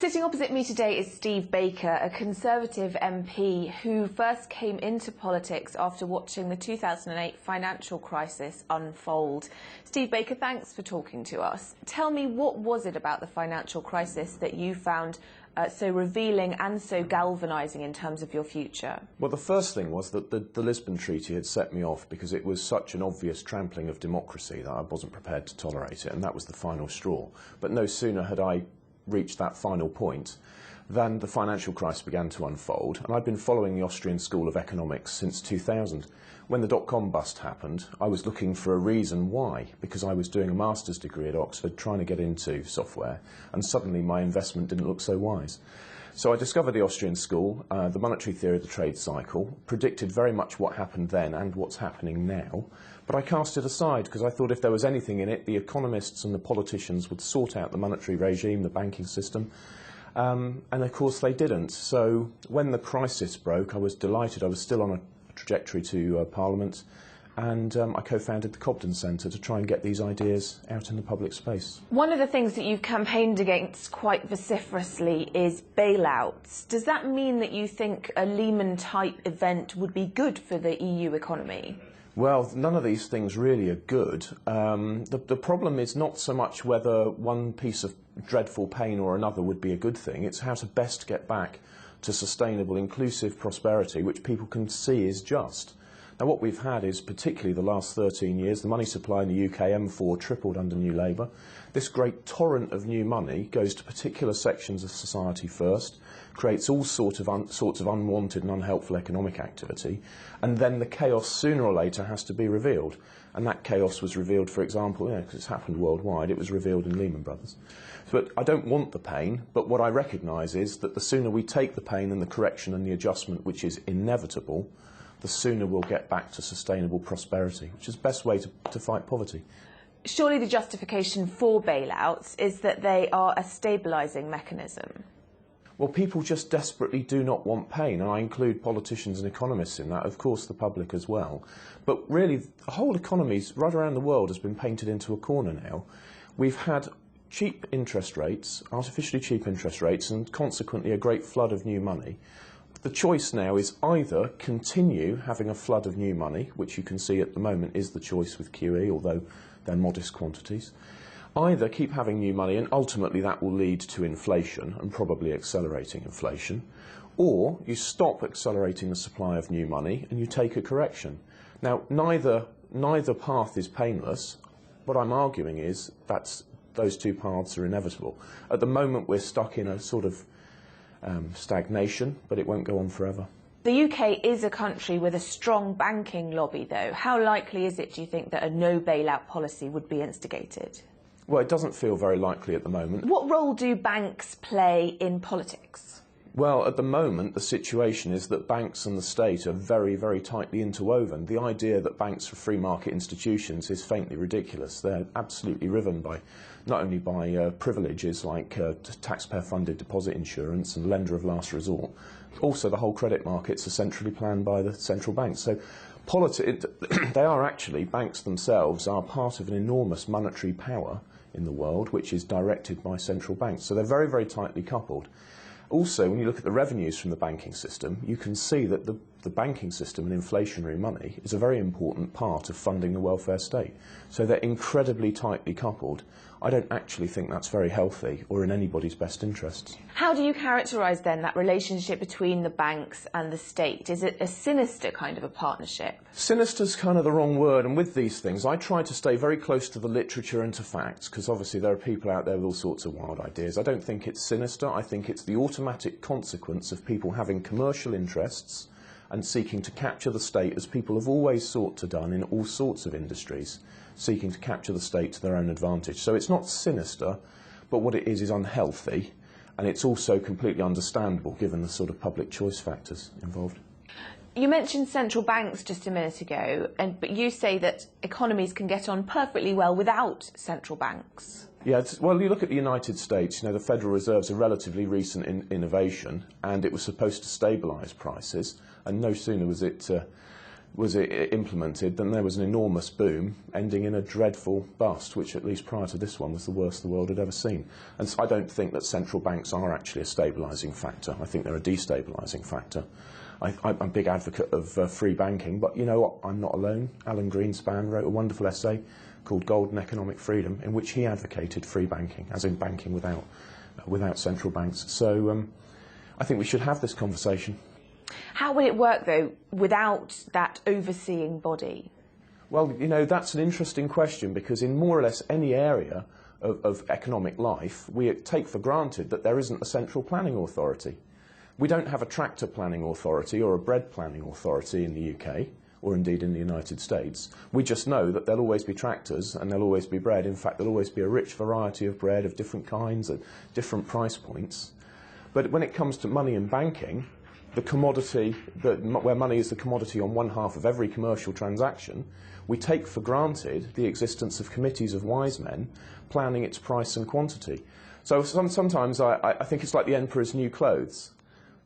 Sitting opposite me today is Steve Baker, a Conservative MP who first came into politics after watching the 2008 financial crisis unfold. Steve Baker, thanks for talking to us. Tell me, what was it about the financial crisis that you found so revealing and so galvanising in terms of your future? Well, the first thing was that the Lisbon Treaty had set me off because it was such an obvious trampling of democracy that I wasn't prepared to tolerate it, and that was the final straw. But no sooner had I reached that final point than the financial crisis began to unfold, and I'd been following the Austrian School of Economics since 2000. When the dot-com bust happened, I was looking for a reason why, because I was doing a master's degree at Oxford trying to get into software, and suddenly my investment didn't look so wise. So I discovered the Austrian School, the monetary theory of the trade cycle, predicted very much what happened then and what's happening now, but I cast it aside because I thought if there was anything in it, the economists and the politicians would sort out the monetary regime, the banking system, and of course they didn't. So when the crisis broke, I was delighted. I was still on a trajectory to Parliament, and I co-founded the Cobden Centre to try and get these ideas out in the public space. One of the things that you've campaigned against quite vociferously is bailouts. Does that mean that you think a Lehman-type event would be good for the EU economy? Well, none of these things really are good. The problem is not so much whether one piece of dreadful pain or another would be a good thing. It's how to best get back to sustainable, inclusive prosperity, which people can see is just. Now, what we've had is, particularly the last 13 years, the money supply in the UK, M4, tripled under New Labour. This great torrent of new money goes to particular sections of society first, creates all sorts of unwanted and unhelpful economic activity, and then the chaos sooner or later has to be revealed. And that chaos was revealed, for example, because it's happened worldwide, it was revealed in Lehman Brothers. But I don't want the pain, but what I recognise is that the sooner we take the pain and the correction and the adjustment, which is inevitable, the sooner we'll get back to sustainable prosperity, which is the best way to fight poverty. Surely the justification for bailouts is that they are a stabilising mechanism. Well, people just desperately do not want pain, and I include politicians and economists in that, of course the public as well. But really, the whole economy right around the world has been painted into a corner now. We've had cheap interest rates, artificially cheap interest rates, and consequently a great flood of new money. The choice now is either continue having a flood of new money, which you can see at the moment is the choice with QE, although they're modest quantities. Either keep having new money, and ultimately that will lead to inflation, and probably accelerating inflation, or you stop accelerating the supply of new money and you take a correction. Now, neither path is painless. What I'm arguing is that those two paths are inevitable. At the moment, we're stuck in a sort of stagnation, but it won't go on forever. The UK is a country with a strong banking lobby, though. How likely is it, do you think, that a no bailout policy would be instigated? Well, it doesn't feel very likely at the moment. What role do banks play in politics? Well, at the moment, the situation is that banks and the state are very, very tightly interwoven. The idea that banks are free market institutions is faintly ridiculous. They're absolutely riven by, not only by privileges like taxpayer-funded deposit insurance and lender of last resort, also the whole credit markets are centrally planned by the central banks. So they are actually, banks themselves are part of an enormous monetary power in the world, which is directed by central banks. So they're very, very tightly coupled. Also, when you look at the revenues from the banking system, you can see that the banking system and inflationary money is a very important part of funding the welfare state. So they're incredibly tightly coupled. I don't actually think that's very healthy or in anybody's best interests. How do you characterise then that relationship between the banks and the state? Is it a sinister kind of a partnership? Sinister's kind of the wrong word, and with these things I try to stay very close to the literature and to facts, because obviously there are people out there with all sorts of wild ideas. I don't think it's sinister. I think it's the automatic consequence of people having commercial interests and seeking to capture the state, as people have always sought to done in all sorts of industries, seeking to capture the state to their own advantage. So it's not sinister, but what it is unhealthy, and it's also completely understandable given the sort of public choice factors involved. You mentioned central banks just a minute ago, but you say that economies can get on perfectly well without central banks. Yeah, well, you look at the United States, the Federal Reserve's a relatively recent innovation, and it was supposed to stabilise prices, and no sooner was it was implemented, then there was an enormous boom, ending in a dreadful bust, which at least prior to this one was the worst the world had ever seen. And so I don't think that central banks are actually a stabilising factor. I think they're a destabilising factor. I'm a big advocate of free banking, but you know what? I'm not alone. Alan Greenspan wrote a wonderful essay called Golden Economic Freedom, in which he advocated free banking, as in banking without central banks. So I think we should have this conversation. How would it work, though, without that overseeing body? Well, you know, that's an interesting question, because in more or less any area of economic life, we take for granted that there isn't a central planning authority. We don't have a tractor planning authority or a bread planning authority in the UK, or indeed in the United States. We just know that there'll always be tractors and there'll always be bread. In fact, there'll always be a rich variety of bread of different kinds at different price points. But when it comes to money and banking, the commodity, where money is the commodity on one half of every commercial transaction, we take for granted the existence of committees of wise men planning its price and quantity. So sometimes I think it's like the emperor's new clothes.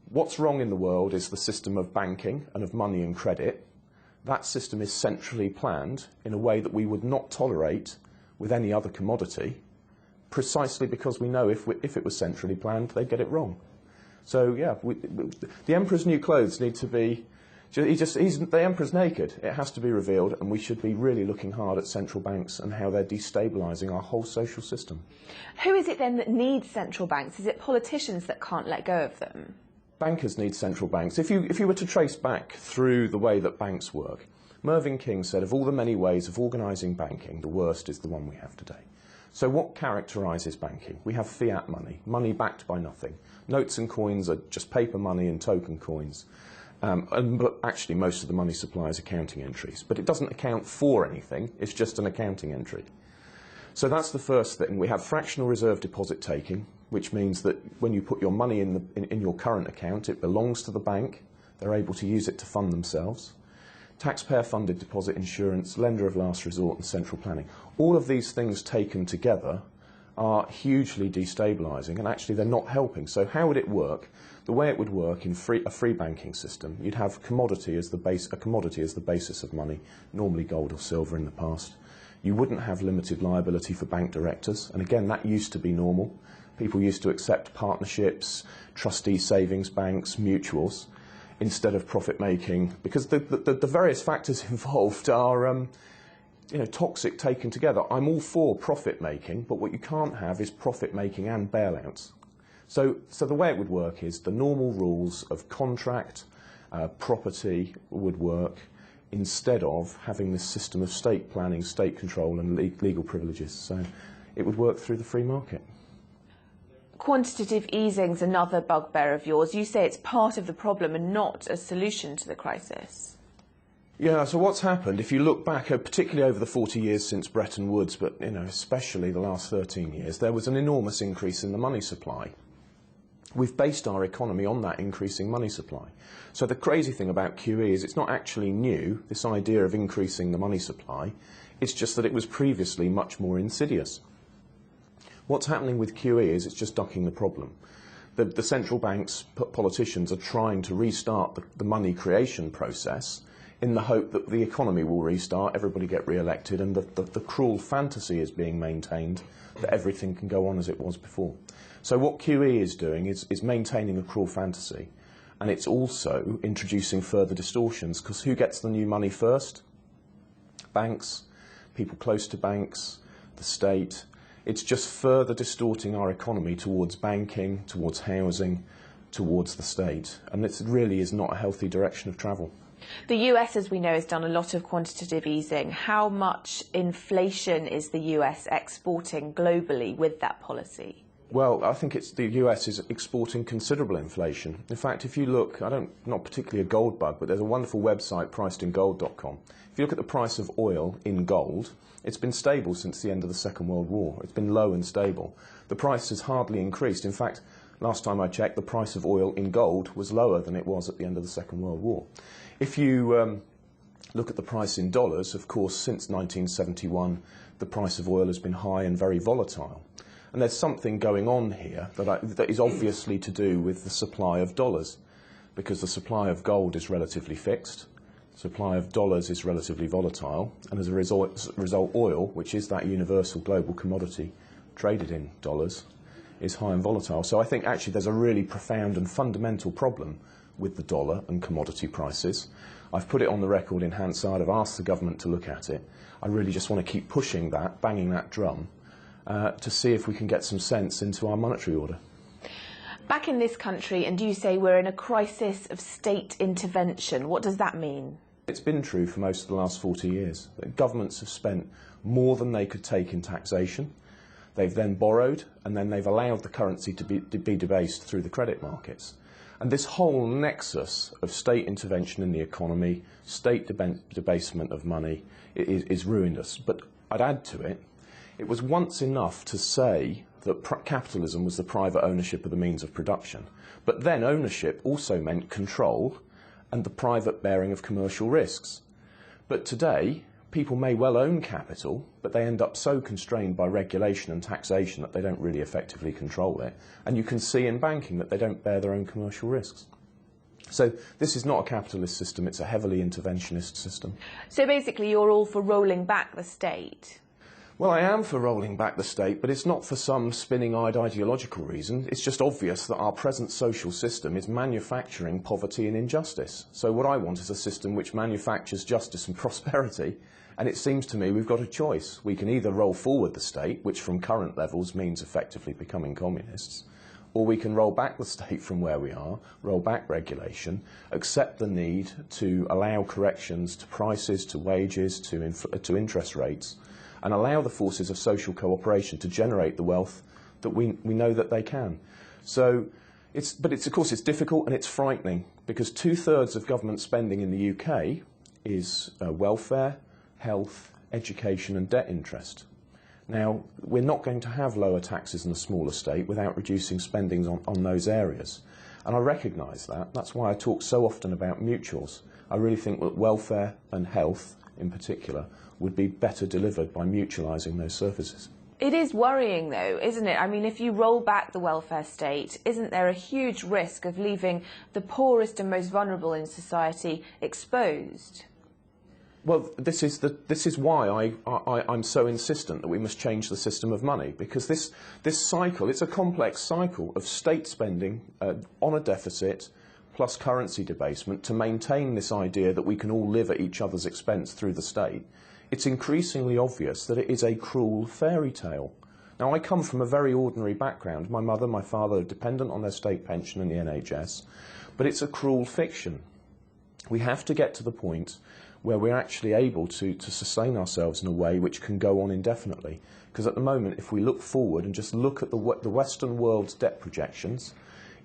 What's wrong in the world is the system of banking and of money and credit. That system is centrally planned in a way that we would not tolerate with any other commodity, precisely because we know if it was centrally planned, they'd get it wrong. So yeah, the emperor's new clothes need to be, the emperor's naked. It has to be revealed, and we should be really looking hard at central banks and how they're destabilising our whole social system. Who is it then that needs central banks? Is it politicians that can't let go of them? Bankers need central banks. If you were to trace back through the way that banks work, Mervyn King said of all the many ways of organising banking, the worst is the one we have today. So what characterises banking? We have fiat money, money backed by nothing. Notes and coins are just paper money and token coins. But actually most of the money supply is accounting entries. But it doesn't account for anything, it's just an accounting entry. So that's the first thing. We have fractional reserve deposit taking, which means that when you put your money in your current account, it belongs to the bank. They're able to use it to fund themselves. Taxpayer-funded deposit insurance, lender of last resort, and central planning. All of these things taken together are hugely destabilising, and actually they're not helping. So how would it work? The way it would work in a free banking system, you'd have a commodity as the basis of money, normally gold or silver in the past. You wouldn't have limited liability for bank directors, and again, that used to be normal. People used to accept partnerships, trustee savings banks, mutuals, instead of profit-making, because the various factors involved are toxic taken together. I'm all for profit-making, but what you can't have is profit-making and bailouts. So the way it would work is the normal rules of contract, property would work, instead of having this system of state planning, state control and legal privileges. So it would work through the free market. Quantitative easing's another bugbear of yours. You say it's part of the problem and not a solution to the crisis. Yeah, so what's happened, if you look back, particularly over the 40 years since Bretton Woods, but especially the last 13 years, there was an enormous increase in the money supply. We've based our economy on that increasing money supply. So the crazy thing about QE is it's not actually new, this idea of increasing the money supply. It's just that it was previously much more insidious. What's happening with QE is it's just ducking the problem. The central banks, politicians are trying to restart the money creation process in the hope that the economy will restart, everybody get re-elected, and the cruel fantasy is being maintained that everything can go on as it was before. So what QE is doing is maintaining a cruel fantasy, and it's also introducing further distortions, because who gets the new money first? Banks, people close to banks, the state. It's just further distorting our economy towards banking, towards housing, towards the state, and it really is not a healthy direction of travel. The US, as we know, has done a lot of quantitative easing. How much inflation is the US exporting globally with that policy? Well, I think the US is exporting considerable inflation. In fact, if you look, not particularly a gold bug, but there's a wonderful website, pricedingold.com. If you look at the price of oil in gold, it's been stable since the end of the Second World War. It's been low and stable. The price has hardly increased. In fact, last time I checked, the price of oil in gold was lower than it was at the end of the Second World War. If you look at the price in dollars, of course, since 1971, the price of oil has been high and very volatile. And there's something going on here that is obviously to do with the supply of dollars, because the supply of gold is relatively fixed. supply of dollars is relatively volatile, and as a result oil, which is that universal global commodity traded in dollars, is high and volatile. So I think actually there's a really profound and fundamental problem with the dollar and commodity prices. I've put it on the record in Hansard, I've asked the government to look at it. I really just want to keep pushing that, banging that drum, to see if we can get some sense into our monetary order. Back in this country, and you say we're in a crisis of state intervention. What does that mean? It's been true for most of the last 40 years. Governments have spent more than they could take in taxation. They've then borrowed, and then they've allowed the currency to be debased through the credit markets. And this whole nexus of state intervention in the economy, state debasement of money, is ruined us. But I'd add to it, it was once enough to say that capitalism was the private ownership of the means of production. But then ownership also meant control and the private bearing of commercial risks. But today, people may well own capital, but they end up so constrained by regulation and taxation that they don't really effectively control it. And you can see in banking that they don't bear their own commercial risks. So this is not a capitalist system, it's a heavily interventionist system. So basically you're all for rolling back the state? Well, I am for rolling back the state, but it's not for some spinning-eyed ideological reason. It's just obvious that our present social system is manufacturing poverty and injustice. So what I want is a system which manufactures justice and prosperity, and it seems to me we've got a choice. We can either roll forward the state, which from current levels means effectively becoming communists, or we can roll back the state from where we are, roll back regulation, accept the need to allow corrections to prices, to wages, to interest rates, and allow the forces of social cooperation to generate the wealth that we know that they can. So, of course it's difficult and it's frightening, because 2/3 of government spending in the UK is welfare, health, education and debt interest. Now, we're not going to have lower taxes in a smaller state without reducing spending on those areas. And I recognise that. That's why I talk so often about mutuals. I really think that welfare and health, in particular, would be better delivered by mutualising those services. It is worrying though, isn't it? I mean, if you roll back the welfare state, isn't there a huge risk of leaving the poorest and most vulnerable in society exposed? Well, this is why I'm so insistent that we must change the system of money, because this cycle, it's a complex cycle of state spending on a deficit plus currency debasement to maintain this idea that we can all live at each other's expense through the state. It's increasingly obvious that it is a cruel fairy tale. Now, I come from a very ordinary background. My mother, my father are dependent on their state pension and the NHS, but it's a cruel fiction. We have to get to the point where we're actually able to sustain ourselves in a way which can go on indefinitely. Because at the moment, if we look forward and just look at the Western world's debt projections,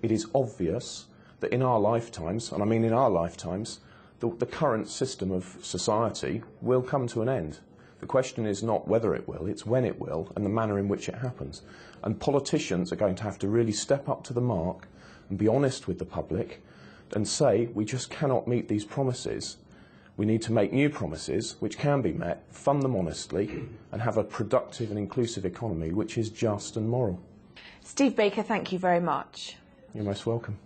it is obvious that in our lifetimes, and I mean in our lifetimes, the current system of society will come to an end. The question is not whether it will, it's when it will and the manner in which it happens. And politicians are going to have to really step up to the mark and be honest with the public and say, we just cannot meet these promises. We need to make new promises which can be met, fund them honestly, and have a productive and inclusive economy which is just and moral. Steve Baker, thank you very much. You're most welcome.